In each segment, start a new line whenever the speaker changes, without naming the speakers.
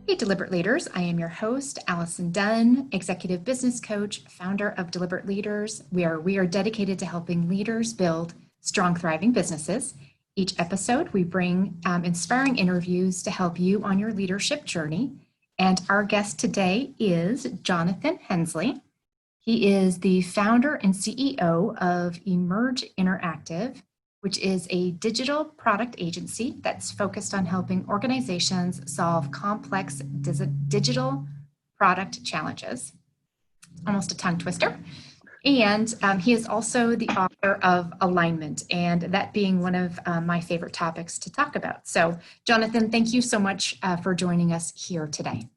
Hey, Deliberate Leaders. I am your host, Allison Dunn, Executive Business Coach, founder of Deliberate Leaders. We are dedicated to helping leaders build strong, thriving businesses. Each episode, we bring inspiring interviews to help you on your leadership journey. And our guest today is Jonathon Hensley. He is the founder and CEO of Emerge Interactive, which is a digital product agency that's focused on helping organizations solve complex digital product challenges. Almost a tongue twister. And he is also the author of Alignment, and that being one of my favorite topics to talk about. So, Jonathon, thank you so much for joining us here today.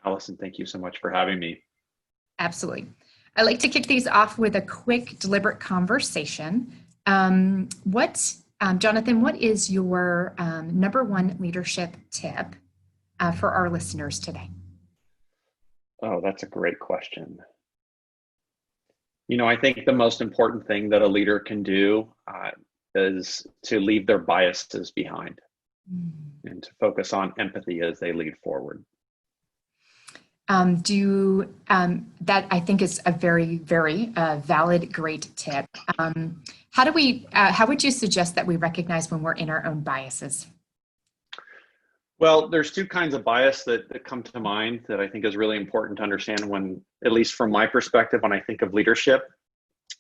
Allison, thank you so much for having me.
Absolutely. I like to kick these off with a quick, deliberate conversation. Jonathon, what is your number one leadership tip for our listeners today?
Oh, that's a great question. I think the most important thing that a leader can do is to leave their biases behind and to focus on empathy as they lead forward.
That I think is a very, very valid, great tip. How would you suggest that we recognize when we're in our own biases?
Well, there's two kinds of bias that come to mind that I think is really important to understand when, at least from my perspective, when I think of leadership.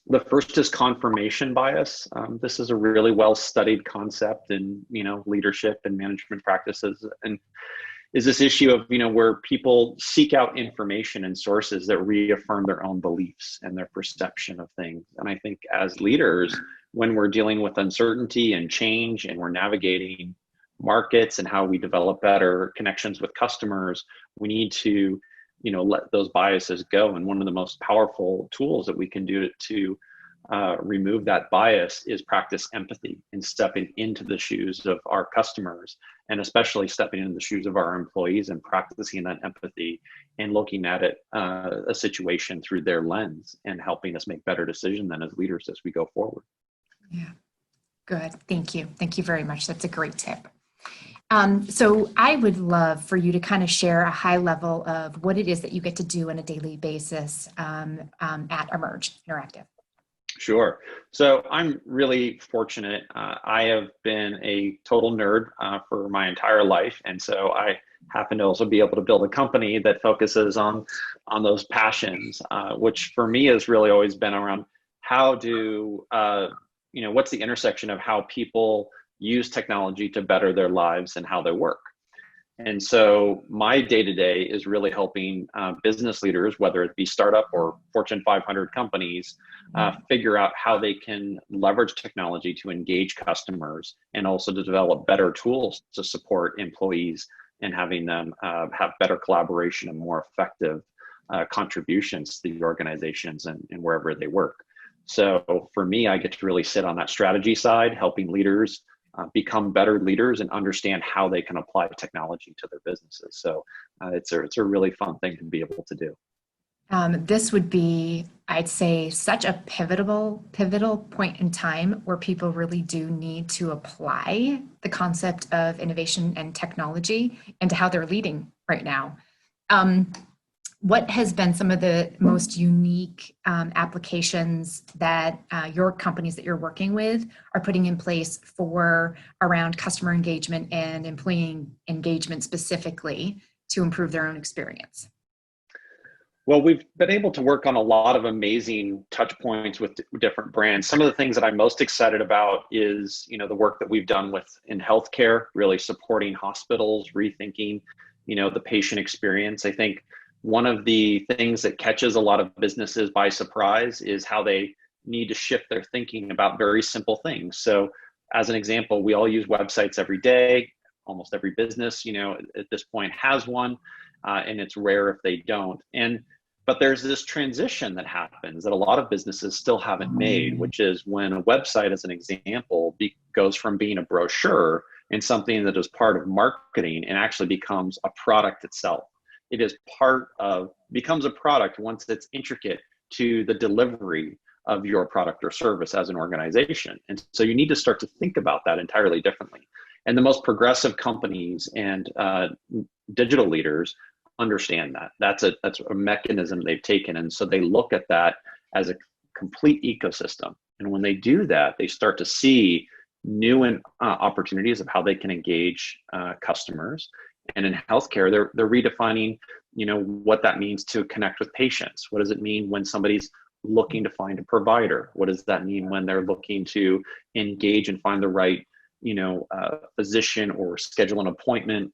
The first is confirmation bias. This is a really well-studied concept in, leadership and management practices, and is this issue of, where people seek out information and sources that reaffirm their own beliefs and their perception of things. And I think as leaders, when we're dealing with uncertainty and change and we're navigating markets and how we develop better connections with customers, we need to, let those biases go. And one of the most powerful tools that we can do to remove that bias is practice empathy and stepping into the shoes of our customers, and especially stepping into the shoes of our employees and practicing that empathy and looking at it, a situation through their lens, and helping us make better decisions then as leaders as we go forward.
Yeah, good. Thank you. Thank you very much. That's a great tip. So I would love for you to kind of share a high level of what it is that you get to do on a daily basis at Emerge Interactive.
Sure. So I'm really fortunate. I have been a total nerd for my entire life. And so I happen to also be able to build a company that focuses on those passions, which for me has really always been around how do, what's the intersection of how people use technology to better their lives and how they work. And so my day-to-day is really helping business leaders, whether it be startup or Fortune 500 companies, figure out how they can leverage technology to engage customers and also to develop better tools to support employees and having them have better collaboration and more effective contributions to the organizations and wherever they work. So for me, I get to really sit on that strategy side, helping leaders become better leaders and understand how they can apply technology to their businesses. So it's a really fun thing to be able to do.
This would be, I'd say, such a pivotal point in time where people really do need to apply the concept of innovation and technology into how they're leading right now. What has been some of the most unique applications that your companies that you're working with are putting in place for around customer engagement and employee engagement specifically to improve their own experience?
Well, we've been able to work on a lot of amazing touch points with different brands. Some of the things that I'm most excited about is, the work that we've done in healthcare, really supporting hospitals, rethinking, the patient experience. I think one of the things that catches a lot of businesses by surprise is how they need to shift their thinking about very simple things. So as an example, we all use websites every day. Almost every business, at this point has one, and it's rare if they don't. But there's this transition that happens that a lot of businesses still haven't made, which is when a website, as an example, goes from being a brochure and something that is part of marketing and actually becomes a product itself. It is becomes a product once it's intricate to the delivery of your product or service as an organization. And so you need to start to think about that entirely differently. And the most progressive companies and digital leaders understand that. That's a mechanism they've taken. And so they look at that as a complete ecosystem. And when they do that, they start to see new opportunities of how they can engage customers. And in healthcare, they're redefining, what that means to connect with patients. What does it mean when somebody's looking to find a provider? What does that mean when they're looking to engage and find the right, physician, or schedule an appointment,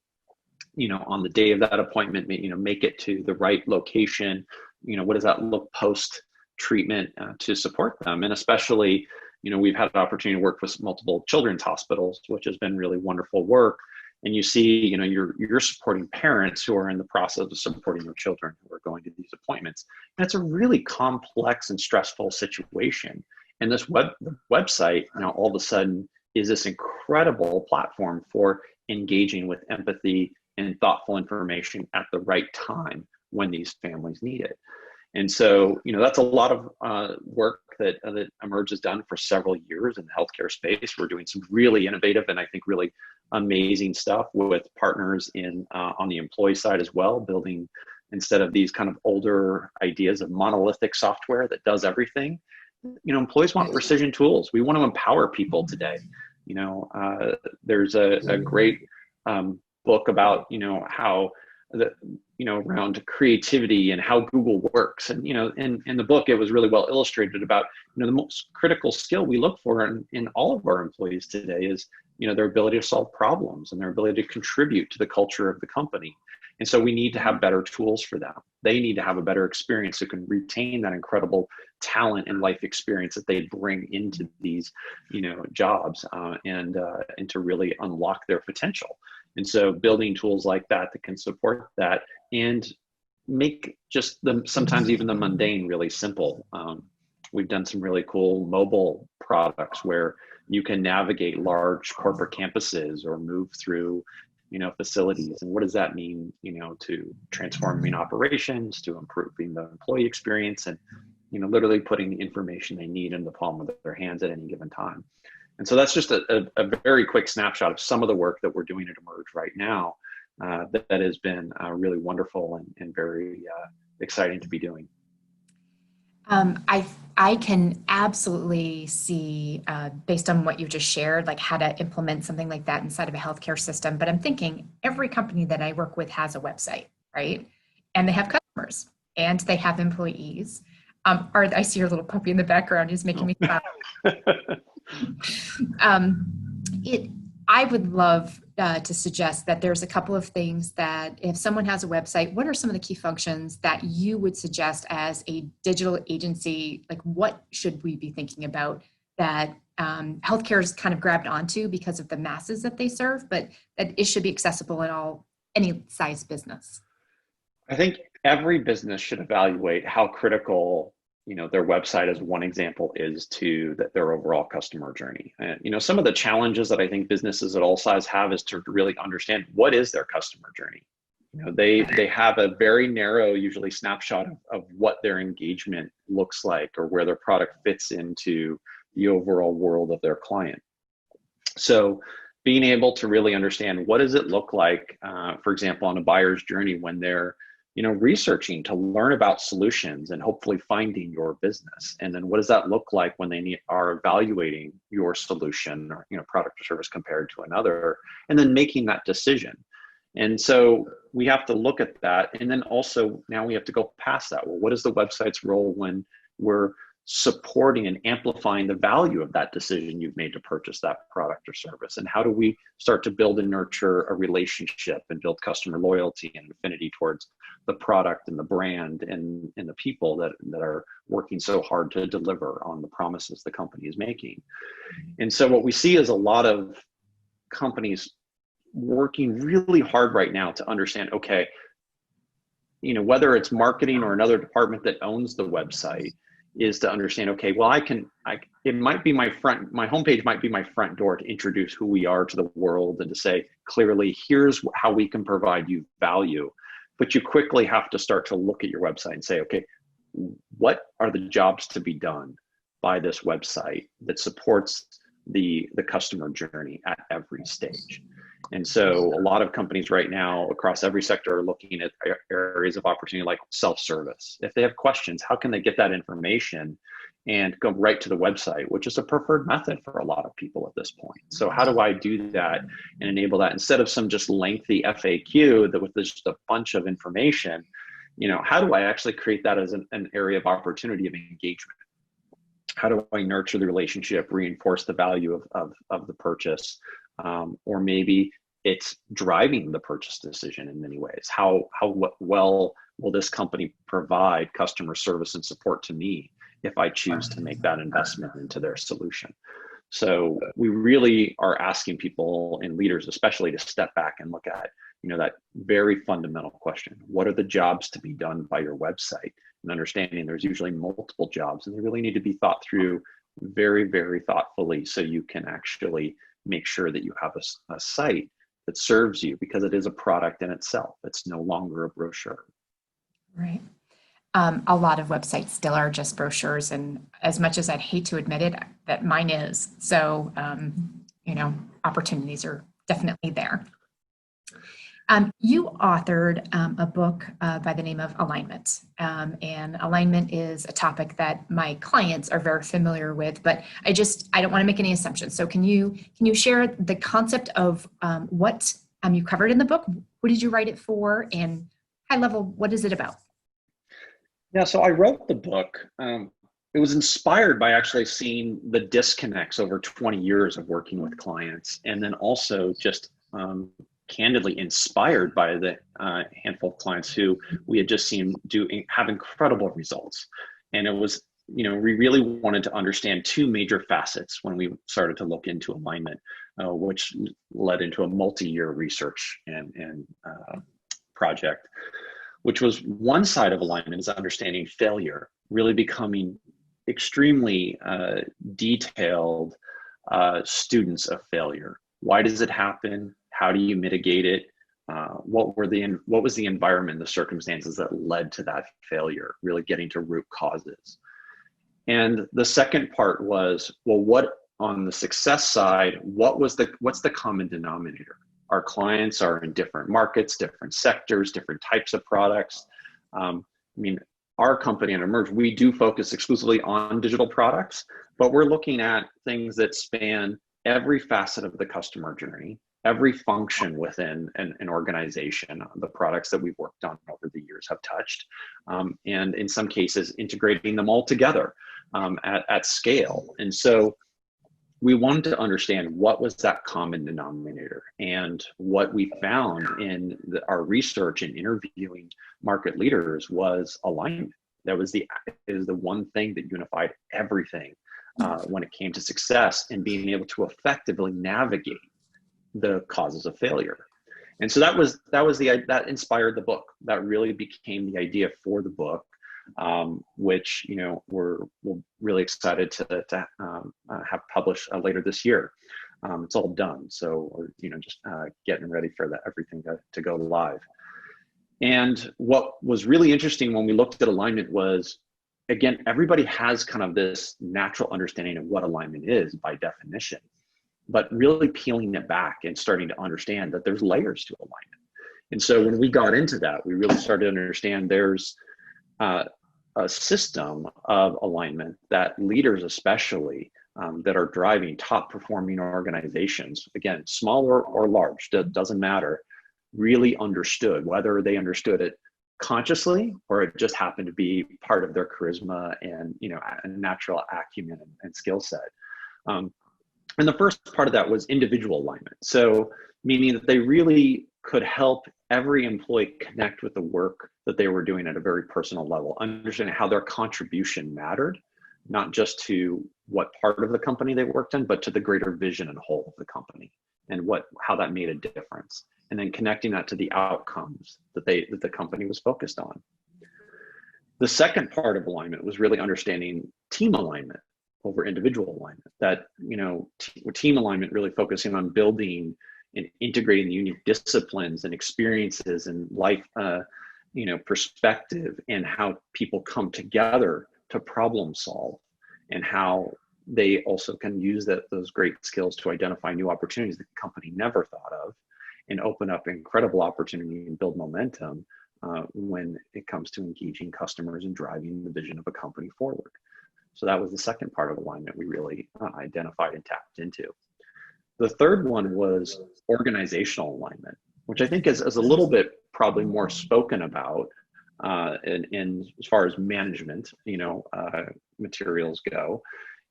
on the day of that appointment, make it to the right location? What does that look post treatment to support them? And especially, we've had the opportunity to work with multiple children's hospitals, which has been really wonderful work. And you see, you're supporting parents who are in the process of supporting their children who are going to these appointments. And it's a really complex and stressful situation. And this website, all of a sudden is this incredible platform for engaging with empathy and thoughtful information at the right time when these families need it. And so, that's a lot of work that Emerge has done for several years in the healthcare space. We're doing some really innovative and I think really amazing stuff with partners on the employee side as well, building, instead of these kind of older ideas of monolithic software that does everything. Employees want precision tools. We want to empower people today. There's a great book about, how around creativity and how Google works. And, in the book, it was really well illustrated about, the most critical skill we look for in all of our employees today is, their ability to solve problems and their ability to contribute to the culture of the company. And so we need to have better tools for them. They need to have a better experience so can retain that incredible talent and life experience that they bring into these, jobs and to really unlock their potential. And so building tools like that can support that and make just sometimes even the mundane really simple. We've done some really cool mobile products where you can navigate large corporate campuses or move through, facilities. And what does that mean, to transforming operations, to improving the employee experience, and, literally putting the information they need in the palm of their hands at any given time. And so that's just a very quick snapshot of some of the work that we're doing at Emerge right now that has been really wonderful and very exciting to be doing.
I can absolutely see, based on what you just shared, like how to implement something like that inside of a healthcare system. But I'm thinking every company that I work with has a website, right? And they have customers and they have employees. I see your little puppy in the background is making me smile. I would love to suggest that there's a couple of things that if someone has a website, what are some of the key functions that you would suggest as a digital agency? Like, what should we be thinking about that healthcare is kind of grabbed onto because of the masses that they serve, but that it should be accessible in any size business?
I think every business should evaluate how critical their website, as one example, is to their overall customer journey. And, some of the challenges that I think businesses at all sizes have is to really understand what is their customer journey. They have a very narrow, usually snapshot of what their engagement looks like or where their product fits into the overall world of their client. So being able to really understand what does it look like, for example, on a buyer's journey when they're researching to learn about solutions and hopefully finding your business. And then what does that look like when they are evaluating your solution or, product or service compared to another, and then making that decision. And so we have to look at that. And then also now we have to go past that. Well, what is the website's role when we're supporting and amplifying the value of that decision you've made to purchase that product or service? And how do we start to build and nurture a relationship and build customer loyalty and affinity towards the product and the brand and the people that are working so hard to deliver on the promises the company is making? And so what we see is a lot of companies working really hard right now to understand, okay, whether it's marketing or another department that owns the website, is to understand, okay, well, it might be my homepage might be my front door to introduce who we are to the world and to say, clearly, here's how we can provide you value. But you quickly have to start to look at your website and say, okay, what are the jobs to be done? by this website that supports the customer journey at every stage. And so a lot of companies right now across every sector are looking at areas of opportunity like self-service. If they have questions, how can they get that information and go right to the website, which is a preferred method for a lot of people at this point. So how do I do that and enable that instead of some just lengthy FAQ that with just a bunch of information? How do I actually create that as an area of opportunity of engagement? How do I nurture the relationship, reinforce the value of the purchase? Or maybe it's driving the purchase decision in many ways. How well will this company provide customer service and support to me if I choose to make that investment into their solution? So we really are asking people and leaders especially to step back and look at that very fundamental question. What are the jobs to be done by your website? And understanding there's usually multiple jobs, and they really need to be thought through very, very thoughtfully so you can actually make sure that you have a site that serves you, because it is a product in itself. It's no longer a brochure.
Right. A lot of websites still are just brochures, and as much as I'd hate to admit it, that mine is. So, opportunities are definitely there. You authored a book by the name of Alignment, and alignment is a topic that my clients are very familiar with, but I don't want to make any assumptions. So can you share the concept of what you covered in the book? Who did you write it for, and high level, what is it about?
Yeah, so I wrote the book. It was inspired by actually seeing the disconnects over 20 years of working with clients, and then also just candidly inspired by the handful of clients who we had just seen have incredible results. And it was, we really wanted to understand two major facets when we started to look into alignment, which led into a multi-year research and project, which was one side of alignment is understanding failure, really becoming extremely detailed students of failure. Why does it happen? How do you mitigate it? What was the environment, the circumstances that led to that failure? Really getting to root causes. And the second part was, well, what on the success side? What's the common denominator? Our clients are in different markets, different sectors, different types of products. Our company at Emerge, we do focus exclusively on digital products, but we're looking at things that span every facet of the customer journey, every function within an organization. The products that we've worked on over the years have touched, and in some cases, integrating them all together at scale. And so we wanted to understand what was that common denominator. And what we found in our research and interviewing market leaders was alignment. That was the one thing that unified everything when it came to success and being able to effectively navigate the causes of failure. And so that inspired the book. That really became the idea for the book, which we're really excited to have published later this year. It's all done, so we're just getting ready for everything to go live. And what was really interesting when we looked at alignment was, again, everybody has kind of this natural understanding of what alignment is by definition, but really peeling it back and starting to understand that there's layers to alignment. And so when we got into that, we really started to understand there's a system of alignment that leaders especially that are driving top performing organizations, again, small or large, doesn't matter, really understood, whether they understood it consciously or it just happened to be part of their charisma and a natural acumen and skill set. And the first part of that was individual alignment. So meaning that they really could help every employee connect with the work that they were doing at a very personal level, understanding how their contribution mattered, not just to what part of the company they worked in, but to the greater vision and whole of the company and how that made a difference. And then connecting that to the outcomes that the company was focused on. The second part of alignment was really understanding team alignment over individual alignment. That team alignment really focusing on building and integrating the unique disciplines and experiences and life, perspective and how people come together to problem solve and how they also can use those great skills to identify new opportunities that the company never thought of and open up incredible opportunity and build momentum when it comes to engaging customers and driving the vision of a company forward. So that was the second part of alignment we really identified and tapped into. The third one was organizational alignment, which I think is a little bit probably more spoken about in as far as management, materials go,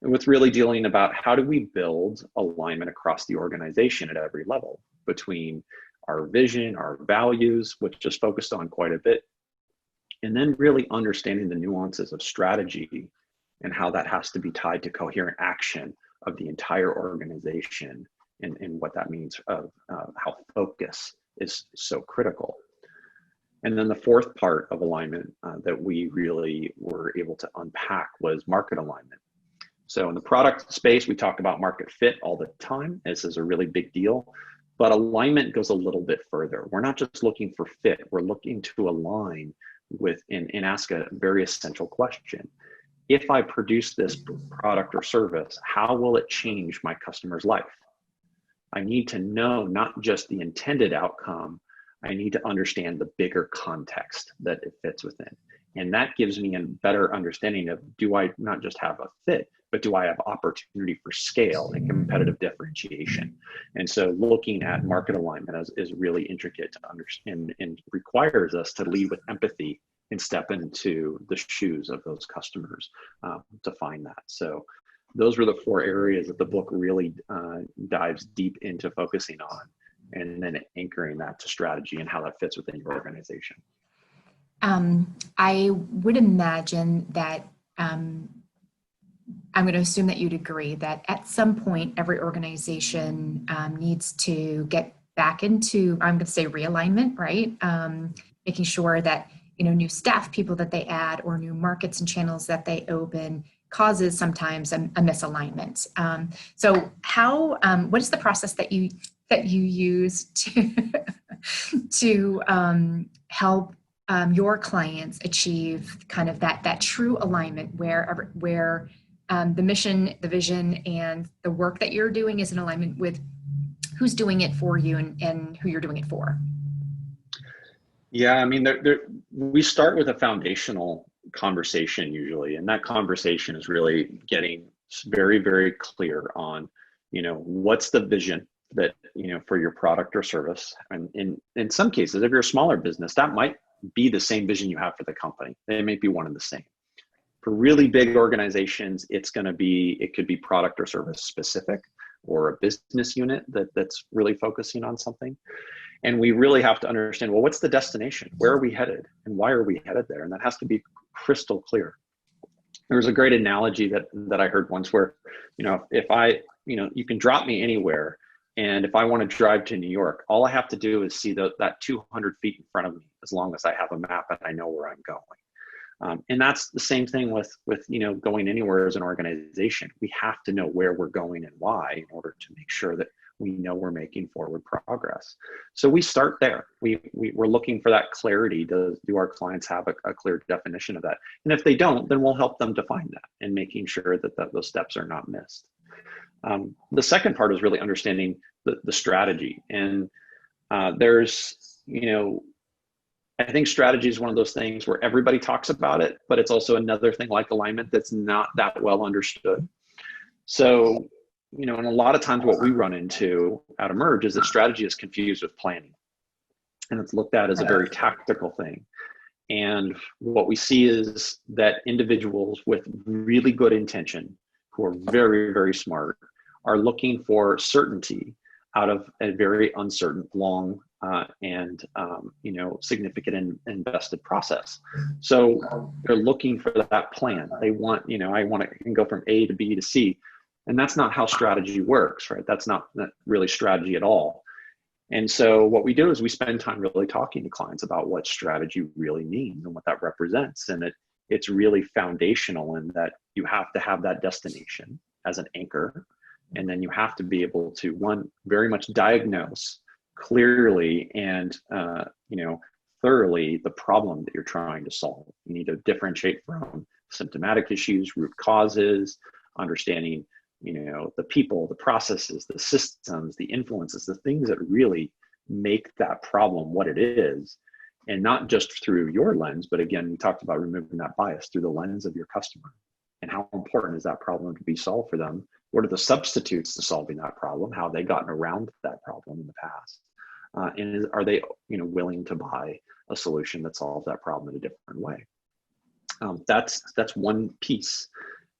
and with really dealing about how do we build alignment across the organization at every level between our vision, our values, which is focused on quite a bit, and then really understanding the nuances of strategy and how that has to be tied to coherent action of the entire organization, and what that means of how focus is so critical. And then the fourth part of alignment that we really were able to unpack was market alignment. So in the product space, we talk about market fit all the time. This is a really big deal, but alignment goes a little bit further. We're not just looking for fit, we're looking to align with and ask a very essential question. If I produce this product or service, how will it change my customer's life? I need to know not just the intended outcome, I need to understand the bigger context that it fits within. And that gives me a better understanding of, do I not just have a fit, but do I have opportunity for scale and competitive differentiation? And so looking at market alignment is really intricate to understand and requires us to lead with empathy and step into the shoes of those customers to find that. So those were the four areas that the book really dives deep into focusing on, and then anchoring that to strategy and how that fits within your organization.
I would imagine that I'm going to assume that you'd agree that at some point every organization needs to get back into, I'm going to say, realignment, right? Making sure that new staff people that they add or new markets and channels that they open causes sometimes a misalignment. So how what is the process that you use to help your clients achieve kind of that true alignment where the mission, the vision, and the work that you're doing is in alignment with who's doing it for you and who you're doing it for?
Yeah, I mean, we start with a foundational conversation usually, and that conversation is really getting very, very clear on, what's the vision that, for your product or service. And in some cases, if you're a smaller business, that might be the same vision you have for the company. They may be one and the same. For really big organizations, it could be product or service specific, or a business unit that's really focusing on something. And we really have to understand, well, what's the destination? Where are we headed? And why are we headed there? And that has to be crystal clear. There was a great analogy that I heard once where, if you can drop me anywhere, and if I want to drive to New York, all I have to do is see that 200 feet in front of me, as long as I have a map and I know where I'm going. And that's the same thing with going anywhere as an organization. We have to know where we're going and why in order to make sure that we know we're making forward progress. So we start there. We're looking for that clarity. Do our clients have a clear definition of that? And if they don't, then we'll help them define that and making sure that those steps are not missed. The second part is really understanding the strategy. And there's, I think strategy is one of those things where everybody talks about it, but it's also another thing like alignment that's not that well understood. So, and a lot of times what we run into at Emerge is that strategy is confused with planning. And it's looked at as a very tactical thing. And what we see is that individuals with really good intention, who are very, very smart, are looking for certainty out of a very uncertain, long, and significant and invested process. So they're looking for that plan. They want, I want to go from A to B to C. And that's not how strategy works, right? That's not really strategy at all. And so what we do is we spend time really talking to clients about what strategy really means and what that represents. And it's really foundational in that you have to have that destination as an anchor. And then you have to be able to, one, very much diagnose clearly and, thoroughly the problem that you're trying to solve. You need to differentiate from symptomatic issues, root causes, understanding, the people, the processes, the systems, the influences, the things that really make that problem what it is. And not just through your lens, but again, we talked about removing that bias through the lens of your customer. And how important is that problem to be solved for them? What are the substitutes to solving that problem? How have they gotten around that problem in the past? And are they, willing to buy a solution that solves that problem in a different way? That's one piece.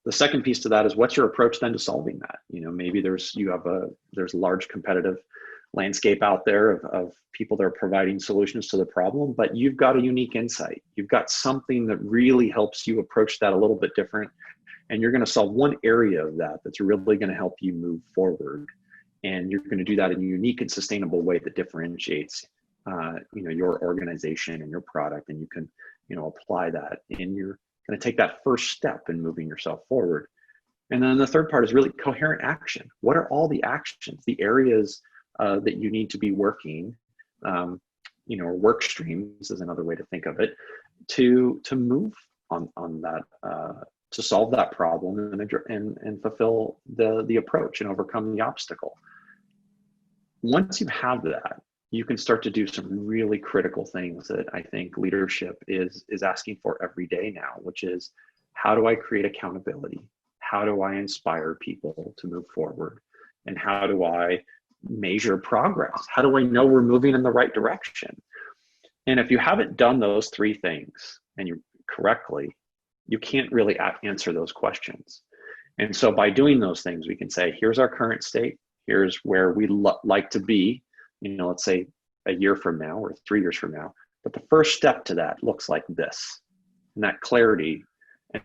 The second piece to that is, what's your approach then to solving that? Maybe there's a large competitive landscape out there of people that are providing solutions to the problem, but you've got a unique insight. You've got something that really helps you approach that a little bit different, and you're going to solve one area of that that's really going to help you move forward. And you're going to do that in a unique and sustainable way that differentiates, your organization and your product, and you can, apply that, and you're going to take that first step in moving yourself forward. And then the third part is really coherent action. What are all the actions, the areas that you need to be working, or work streams is another way to think of it, to move on that, to solve that problem and fulfill the approach and overcome the obstacle. Once you have that, you can start to do some really critical things that I think leadership is asking for every day now, which is, how do I create accountability? How do I inspire people to move forward? And how do I measure progress? How do I know we're moving in the right direction? And if you haven't done those three things and you correctly, you can't really answer those questions. And so by doing those things, we can say, here's our current state. Here's where we like to be, let's say a year from now or 3 years from now. But the first step to that looks like this. And that clarity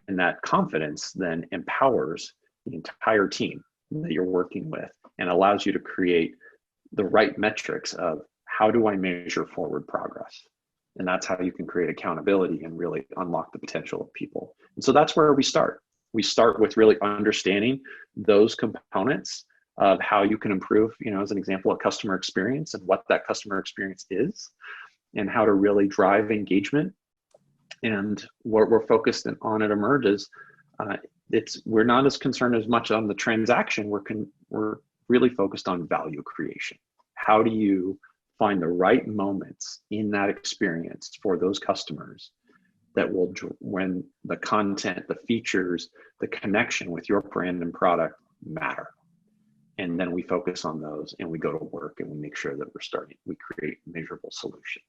and that confidence then empowers the entire team that you're working with, and allows you to create the right metrics of, how do I measure forward progress? And that's how you can create accountability and really unlock the potential of people. And so that's where we start. We start with really understanding those components of how you can improve, as an example, a customer experience, and what that customer experience is, and how to really drive engagement. And what we're focused on at Emerge is, we're not as concerned as much on the transaction. We're really focused on value creation. How do you find the right moments in that experience for those customers that will, when the content, the features, the connection with your brand and product matter? And then we focus on those, and we go to work, and we make sure that we create measurable solutions.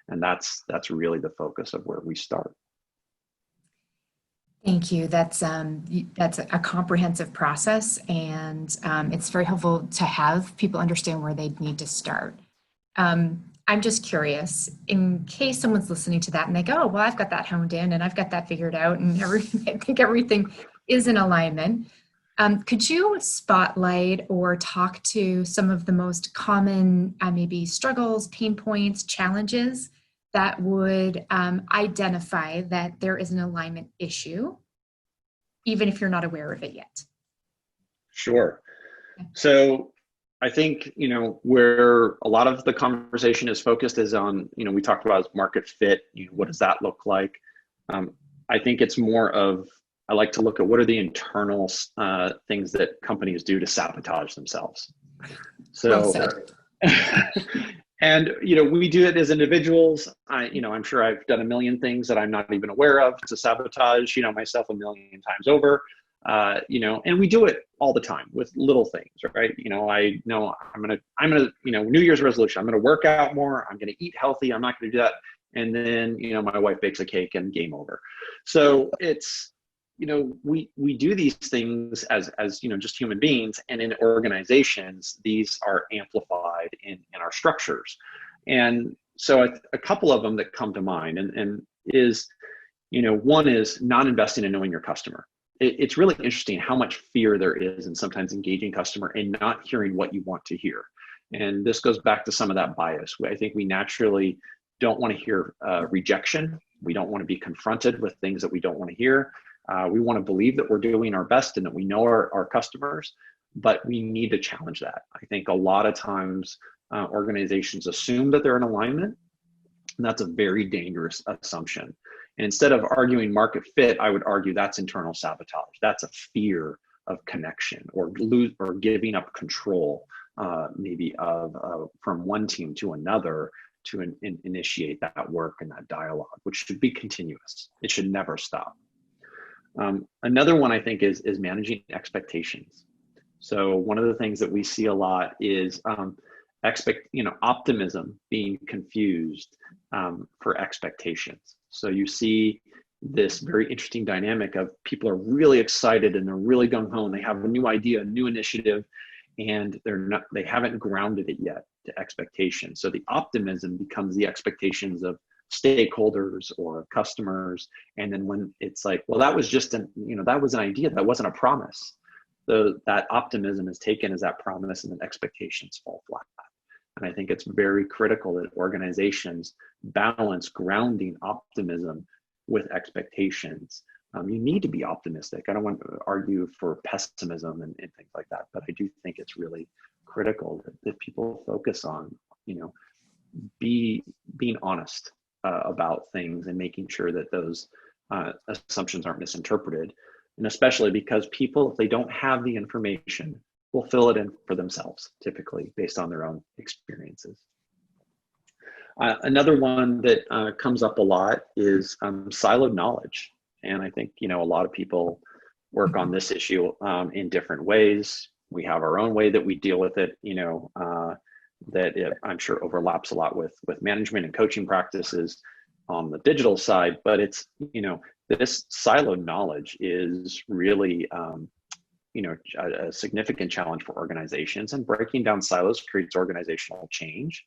And that's really the focus of where we start.
Thank you. That's a comprehensive process, and it's very helpful to have people understand where they need to start. I'm just curious, in case someone's listening to that and they go, oh, well, I've got that honed in and I've got that figured out, and I think everything is in alignment. Could you spotlight or talk to some of the most common maybe struggles, pain points, challenges that would identify that there is an alignment issue, even if you're not aware of it yet?
Sure. So I think, where a lot of the conversation is focused is on, we talked about market fit. What does that look like? I think it's more of, I like to look at what are the internal things that companies do to sabotage themselves. So, and, we do it as individuals. I'm sure I've done a million things that I'm not even aware of to sabotage, myself a million times over, and we do it all the time with little things, right? I know I'm going to, New Year's resolution, I'm going to work out more. I'm going to eat healthy. I'm not going to do that. And then, my wife bakes a cake and game over. So it's, we do these things as just human beings, and in organizations, these are amplified in our structures. And so a couple of them that come to mind and is, one is not investing in knowing your customer. It's really interesting how much fear there is in sometimes engaging customer and not hearing what you want to hear. And this goes back to some of that bias. I think we naturally don't want to hear rejection. We don't want to be confronted with things that we don't want to hear. We want to believe that we're doing our best and that we know our customers, but we need to challenge that. I think a lot of times organizations assume that they're in alignment, and that's a very dangerous assumption. And instead of arguing market fit, I would argue that's internal sabotage. That's a fear of connection or giving up control, maybe from one team to another to initiate that work and that dialogue, which should be continuous. It should never stop. Another one I think is managing expectations. So one of the things that we see a lot is optimism being confused for expectations. So you see this very interesting dynamic of people are really excited and they're really gung ho and they have a new idea, a new initiative, and they haven't grounded it yet to expectations. So the optimism becomes the expectations of stakeholders or customers. And then when it's like, well, that was just that was an idea, that wasn't a promise. So that optimism is taken as that promise and then expectations fall flat. And I think it's very critical that organizations balance grounding optimism with expectations. You need to be optimistic. I don't want to argue for pessimism and things like that, but I do think it's really critical that people focus on, being honest about things and making sure that those assumptions aren't misinterpreted. And especially because people, if they don't have the information, will fill it in for themselves, typically based on their own experiences. Another one that comes up a lot is siloed knowledge. And I think, a lot of people work on this issue in different ways. We have our own way that we deal with it, I'm sure overlaps a lot with management and coaching practices on the digital side, but it's, this siloed knowledge is really, a significant challenge for organizations, and breaking down silos creates organizational change.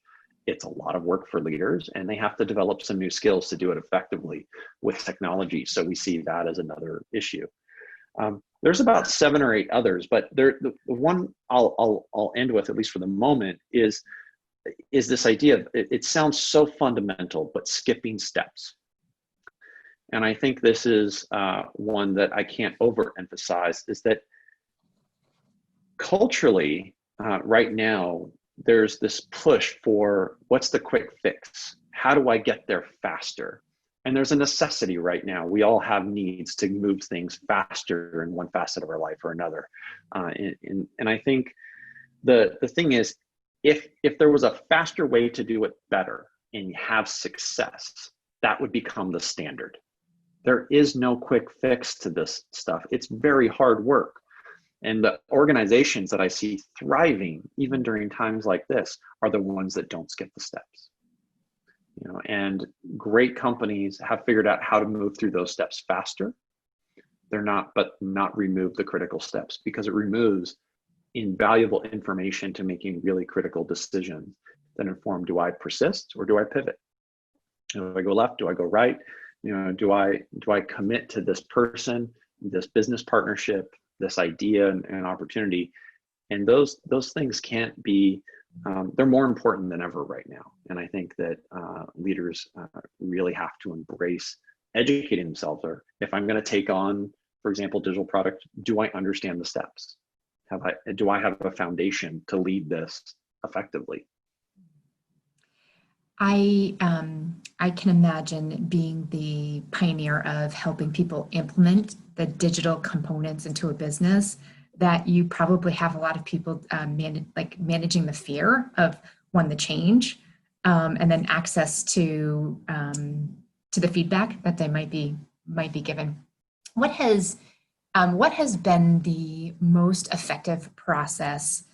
It's a lot of work for leaders, and they have to develop some new skills to do it effectively with technology. So we see that as another issue. There's about 7 or 8 others, but the one I'll end with, at least for the moment, is this idea of it sounds so fundamental, but skipping steps. And I think this is one that I can't overemphasize, is that culturally, right now, there's this push for what's the quick fix? How do I get there faster? And there's a necessity right now. We all have needs to move things faster in one facet of our life or another. And I think the thing is, if there was a faster way to do it better and you have success, that would become the standard. There is no quick fix to this stuff. It's very hard work. And the organizations that I see thriving, even during times like this, are the ones that don't skip the steps. And great companies have figured out how to move through those steps faster. But not remove the critical steps, because it removes invaluable information to making really critical decisions that inform, do I persist or do I pivot? Do I go left? Do I go right? Do I commit to this person, this business partnership, this idea and opportunity? And those things can't be, they're more important than ever right now. And I think that leaders really have to embrace educating themselves. Or if I'm going to take on, for example, digital product, do I understand the steps? Do I have a foundation to lead this effectively?
I can imagine being the pioneer of helping people implement the digital components into a business, that you probably have a lot of people managing the fear of, one, the change, and then access to the feedback that they might be given. What has been the most effective process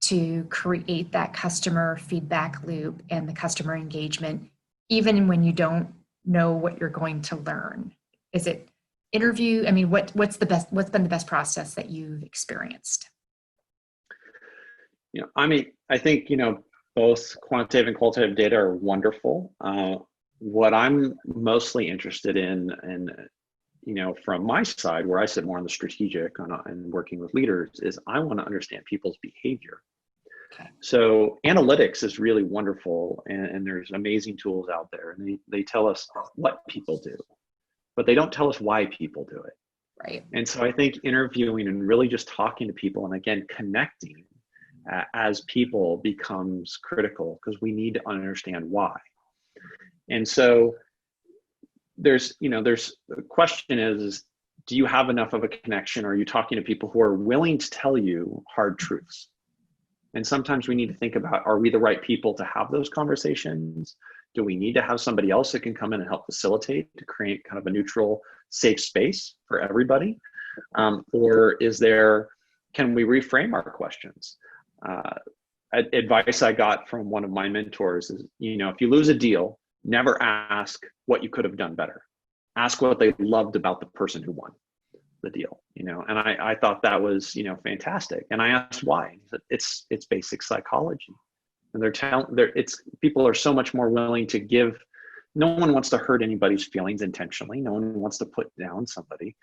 to create that customer feedback loop and the customer engagement, even when you don't know what you're going to learn? Is it interview? I mean, what's been the best process that you've experienced?
I think, both quantitative and qualitative data are wonderful. What I'm mostly interested in, and from my side, where I sit more on the strategic and working with leaders, is I want to understand people's behavior. Okay. So analytics is really wonderful, and there's amazing tools out there, and they tell us what people do, but they don't tell us why people do it.
Right. And
so I think interviewing and really just talking to people, and again, connecting as people, becomes critical, because we need to understand why. And so there's the question is, do you have enough of a connection? Are you talking to people who are willing to tell you hard truths? And sometimes we need to think about, are we the right people to have those conversations? Do we need to have somebody else that can come in and help facilitate to create kind of a neutral, safe space for everybody? Or can we reframe our questions? Advice I got from one of my mentors is, if you lose a deal, never ask what you could have done better. Ask what they loved about the person who won the deal, and I thought that was, fantastic. And I asked why. He said, it's basic psychology. And people are so much more willing to give. No one wants to hurt anybody's feelings intentionally. No one wants to put down somebody,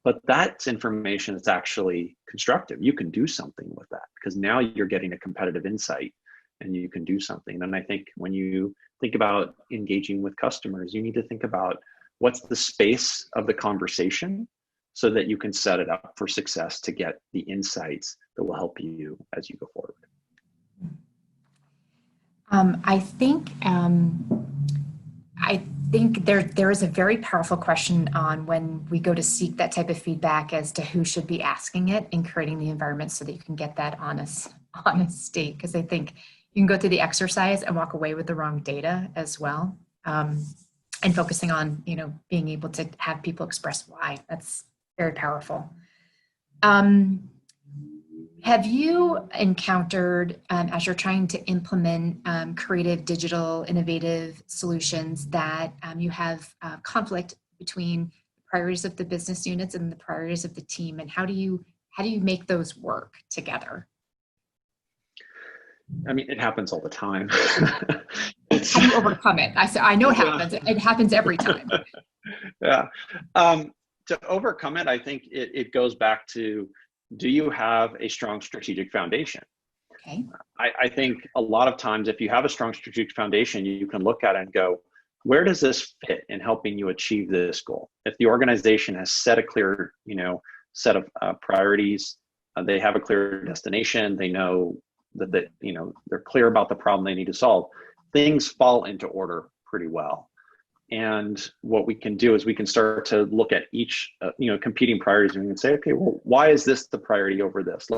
but that's information that's actually constructive. You can do something with that because now you're getting a competitive insight and you can do something. And I think when you think about engaging with customers, you need to think about what's the space of the conversation so that you can set it up for success to get the insights that will help you as you go forward.
I think there is a very powerful question on when we go to seek that type of feedback as to who should be asking it and creating the environment so that you can get that honest state. Because I think you can go through the exercise and walk away with the wrong data as well. And focusing on, being able to have people express why. That's very powerful. Have you encountered, as you're trying to implement creative, digital, innovative solutions, that you have conflict between the priorities of the business units and the priorities of the team? And how do you make those work together?
I mean, it happens all the time.
How do you overcome it? I know it happens. It happens every time.
Yeah. To overcome it, I think it goes back to, do you have a strong strategic foundation?
Okay.
I think a lot of times, if you have a strong strategic foundation, you can look at it and go, where does this fit in helping you achieve this goal? If the organization has set a clear, set of priorities, they have a clear destination, they know that they're clear about the problem they need to solve, things fall into order pretty well. And what we can do is we can start to look at each, competing priorities, and we can say, okay, well, why is this the priority over this?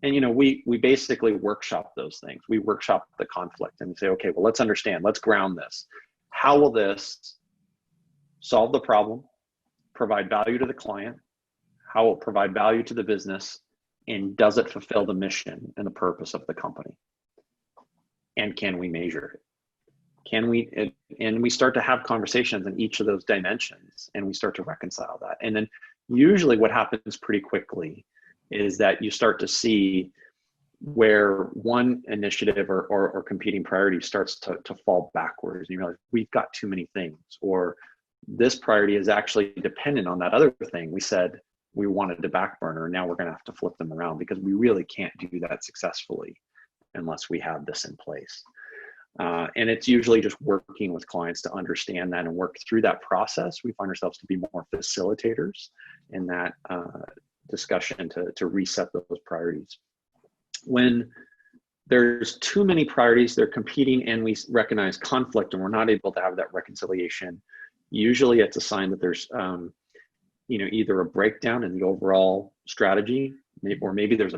We basically workshop those things. We workshop the conflict and say, okay, well, let's understand, let's ground this. How will this solve the problem, provide value to the client? How will it provide value to the business? And does it fulfill the mission and the purpose of the company? And can we measure it? And we start to have conversations in each of those dimensions, and we start to reconcile that. And then usually what happens pretty quickly is that you start to see where one initiative or competing priority starts to fall backwards. And you realize we've got too many things, or this priority is actually dependent on that other thing we said we wanted to back burner. Now we're going to have to flip them around because we really can't do that successfully unless we have this in place. And it's usually just working with clients to understand that and work through that process. We find ourselves to be more facilitators in that discussion to reset those priorities. When there's too many priorities, they're competing, and we recognize conflict and we're not able to have that reconciliation, usually it's a sign that there's either a breakdown in the overall strategy, or maybe there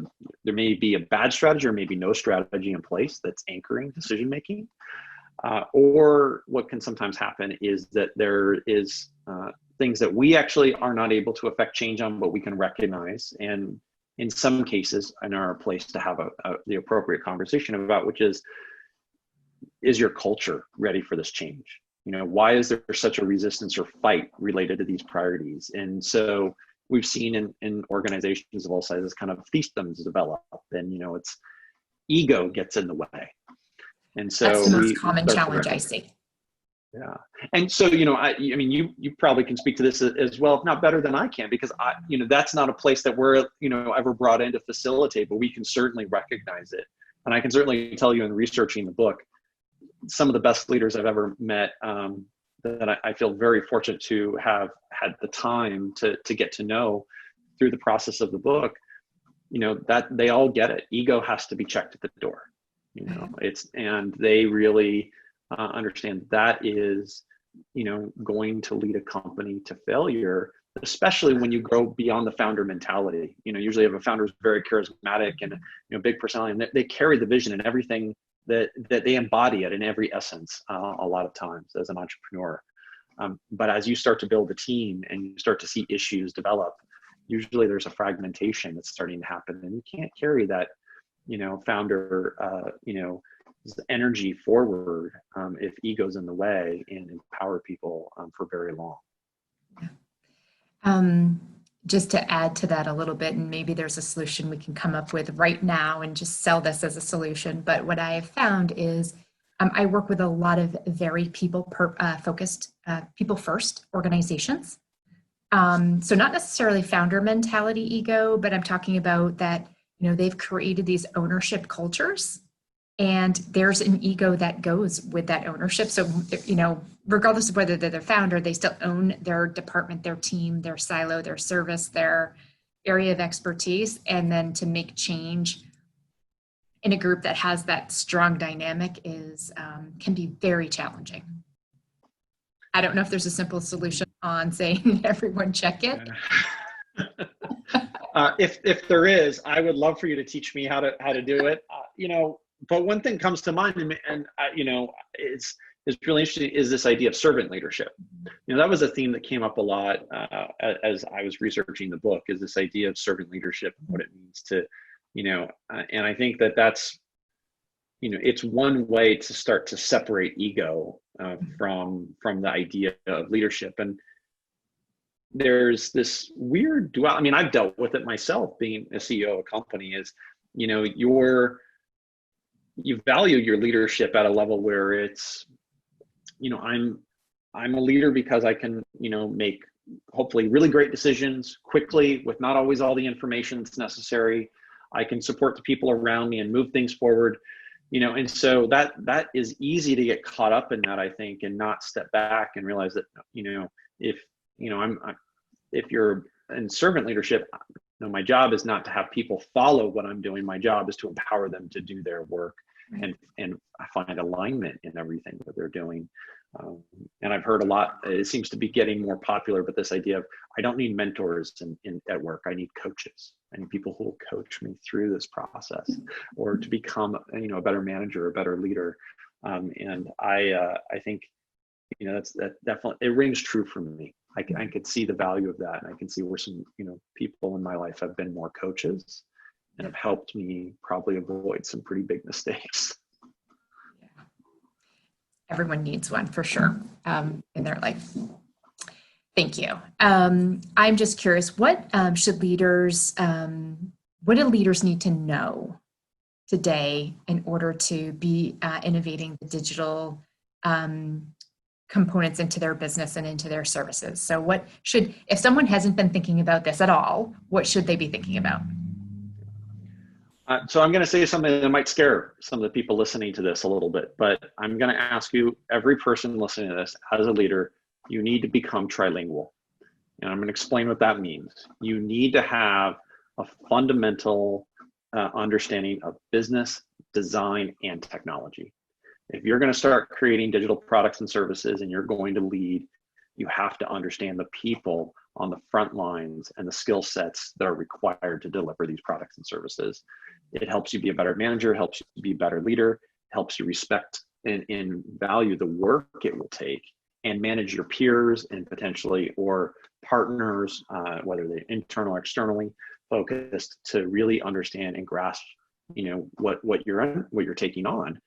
may be a bad strategy, or maybe no strategy in place that's anchoring decision making. Or what can sometimes happen is that there is things that we actually are not able to affect change on, but we can recognize, and in some cases in our place to have the appropriate conversation about, which is your culture ready for this change? Why is there such a resistance or fight related to these priorities? And so we've seen in organizations of all sizes kind of fiefdoms develop, and it's ego gets in the way. And so
that's the most common challenge I see.
Yeah. And so, you probably can speak to this as well, if not better than I can, because that's not a place that we're, ever brought in to facilitate, but we can certainly recognize it. And I can certainly tell you, in researching the book, some of the best leaders I've ever met, that I feel very fortunate to have had the time to get to know through the process of the book, that they all get it. Ego has to be checked at the door, and they really understand that is, going to lead a company to failure, especially when you grow beyond the founder mentality. Usually if a founder is very charismatic and big personality, and they carry the vision and everything that they embody it in every essence a lot of times as an entrepreneur. But as you start to build a team and you start to see issues develop, usually there's a fragmentation that's starting to happen, and you can't carry that founder energy forward if ego's in the way, and empower people for very long.
Just to add to that a little bit, and maybe there's a solution we can come up with right now and just sell this as a solution. But what I have found is I work with a lot of very focused, people first organizations. So not necessarily founder mentality ego, but I'm talking about that, they've created these ownership cultures, and there's an ego that goes with that ownership. So, regardless of whether they're the founder, they still own their department, their team, their silo, their service, their area of expertise. And then to make change in a group that has that strong dynamic can be very challenging. I don't know if there's a simple solution on saying everyone check it.
If there is, I would love for you to teach me how to do it. But one thing comes to mind, and it's really interesting, is this idea of servant leadership. That was a theme that came up a lot as I was researching the book, is this idea of servant leadership and what it means to, and I think that's, it's one way to start to separate ego from the idea of leadership. And there's this weird duality. I mean, I've dealt with it myself, being a CEO of a company, is, you value your leadership at a level where it's, I'm a leader because I can, make hopefully really great decisions quickly with not always all the information that's necessary. I can support the people around me and move things forward, and so that is easy to get caught up in that, I think, and not step back and realize that, if you're in servant leadership, my job is not to have people follow what I'm doing. My job is to empower them to do their work and find alignment in everything that they're doing. And I've heard a lot, it seems to be getting more popular, but this idea of, I don't need mentors at work, I need coaches. I need people who will coach me through this process, or to become, a better manager, a better leader. And I think, that definitely, it rings true for me. I could see the value of that, and I can see where some, people in my life have been more coaches and have helped me probably avoid some pretty big mistakes.
Yeah. Everyone needs one for sure in their life. Thank you. I'm just curious, what do leaders need to know today in order to be innovating the digital components into their business and into their services? So if someone hasn't been thinking about this at all, what should they be thinking about?
So I'm going to say something that might scare some of the people listening to this a little bit, but I'm going to ask you, every person listening to this, as a leader, you need to become trilingual. And I'm going to explain what that means. You need to have a fundamental understanding of business, design, and technology. If you're going to start creating digital products and services and you're going to lead, you have to understand the people on the front lines and the skill sets that are required to deliver these products and services. It helps you be a better manager, it helps you be a better leader, helps you respect and value the work it will take, and manage your peers and potentially, or partners, whether they're internal or externally focused, to really understand and grasp, what you're taking on.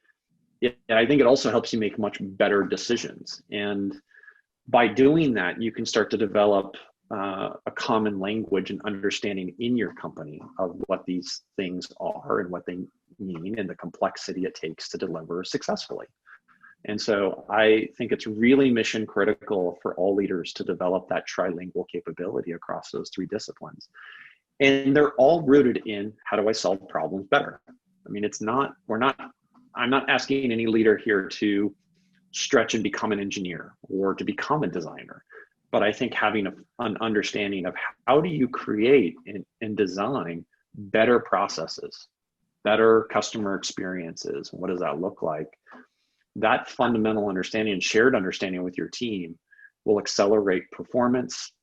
I think it also helps you make much better decisions. And by doing that, you can start to develop a common language and understanding in your company of what these things are and what they mean and the complexity it takes to deliver successfully. And so I think it's really mission critical for all leaders to develop that trilingual capability across those three disciplines. And they're all rooted in, how do I solve problems better? I mean, I'm not asking any leader here to stretch and become an engineer or to become a designer, but I think having an understanding of how do you create and design better processes, better customer experiences, what does that look like, that fundamental understanding and shared understanding with your team will accelerate performance,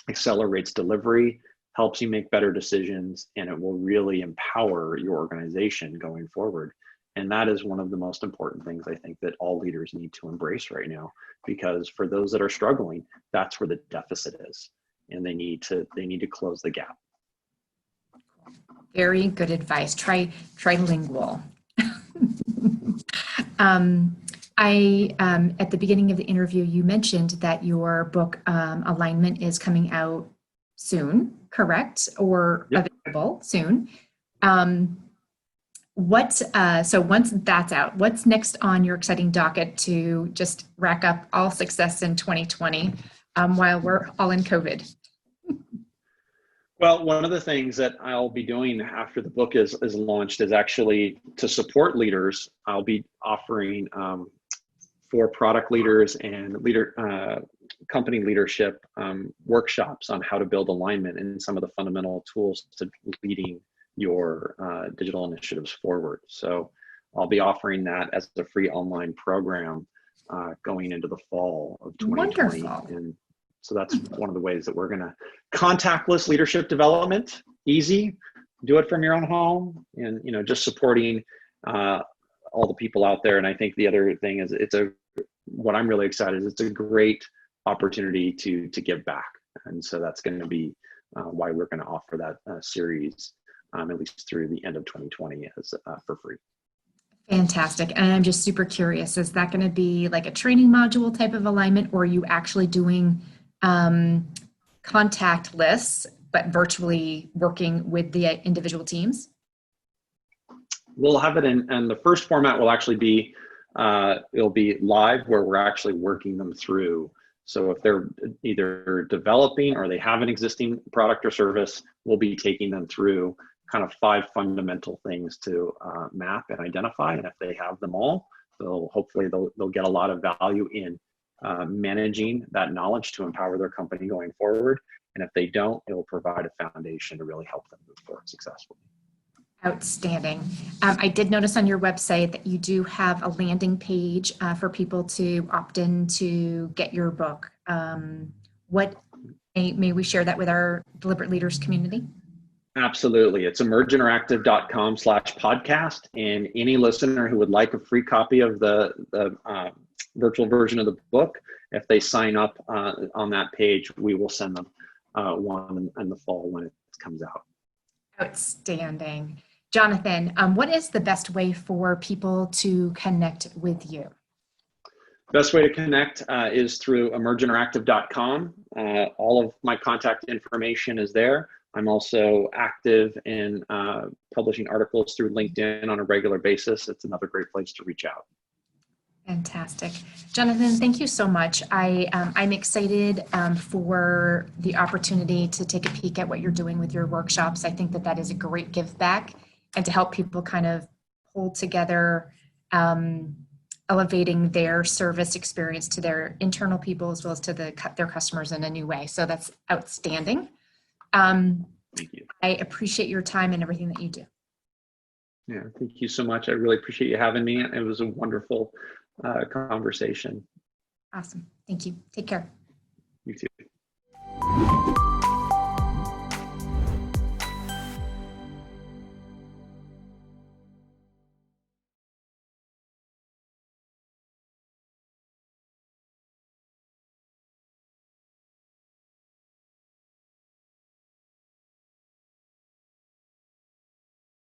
accelerates delivery, helps you make better decisions, and it will really empower your organization going forward. And that is one of the most important things I think that all leaders need to embrace right now, because for those that are struggling, that's where the deficit is, and they need to close the gap.
Very good advice. Trilingual. At the beginning of the interview, you mentioned that your book, Alignment, is coming out soon, correct? Or
Yep.
available soon. So once that's out, what's next on your exciting docket to just rack up all success in 2020 while we're all in COVID?
Well, one of the things that I'll be doing after the book is launched is actually to support leaders. I'll be offering for product leaders and company leadership workshops on how to build alignment and some of the fundamental tools to leading your digital initiatives forward. So I'll be offering that as a free online program going into the fall of 2020.
Wonderful.
And so that's one of the ways that we're going to contactless leadership development, easy, do it from your own home, and just supporting all the people out there. And I think the other thing is what I'm really excited is it's a great opportunity to give back. And so that's going to be why we're going to offer that series at least through the end of 2020 as for free.
Fantastic. And I'm just super curious, is that going to be like a training module type of alignment, or are you actually doing contactless, but virtually working with the individual teams?
We'll have it and the first format will actually be, it'll be live, where we're actually working them through. So if they're either developing or they have an existing product or service, we'll be taking them through kind of 5 fundamental things to map and identify. And if they have them all, hopefully they'll get a lot of value in managing that knowledge to empower their company going forward. And if they don't, it will provide a foundation to really help them move forward successfully.
Outstanding. I did notice on your website that you do have a landing page for people to opt in to get your book. May we share that with our Deliberate Leaders community?
Absolutely. It's emergeninteractive.com/podcast. And any listener who would like a free copy of the virtual version of the book, if they sign up on that page, we will send them one in the fall when it comes out.
Outstanding. Jonathon, what is the best way for people to connect with you?
Best way to connect is through emergeinteractive.com. All of my contact information is there. I'm also active in publishing articles through LinkedIn on a regular basis. It's another great place to reach out.
Fantastic. Jonathon, thank you so much. I'm excited for the opportunity to take a peek at what you're doing with your workshops. I think that is a great give back, and to help people kind of pull together, elevating their service experience to their internal people as well as to their customers in a new way. So that's outstanding.
Thank you.
I appreciate your time and everything that you do.
Yeah, thank you so much. I really appreciate you having me. It was a wonderful conversation.
Awesome. Thank you. Take care.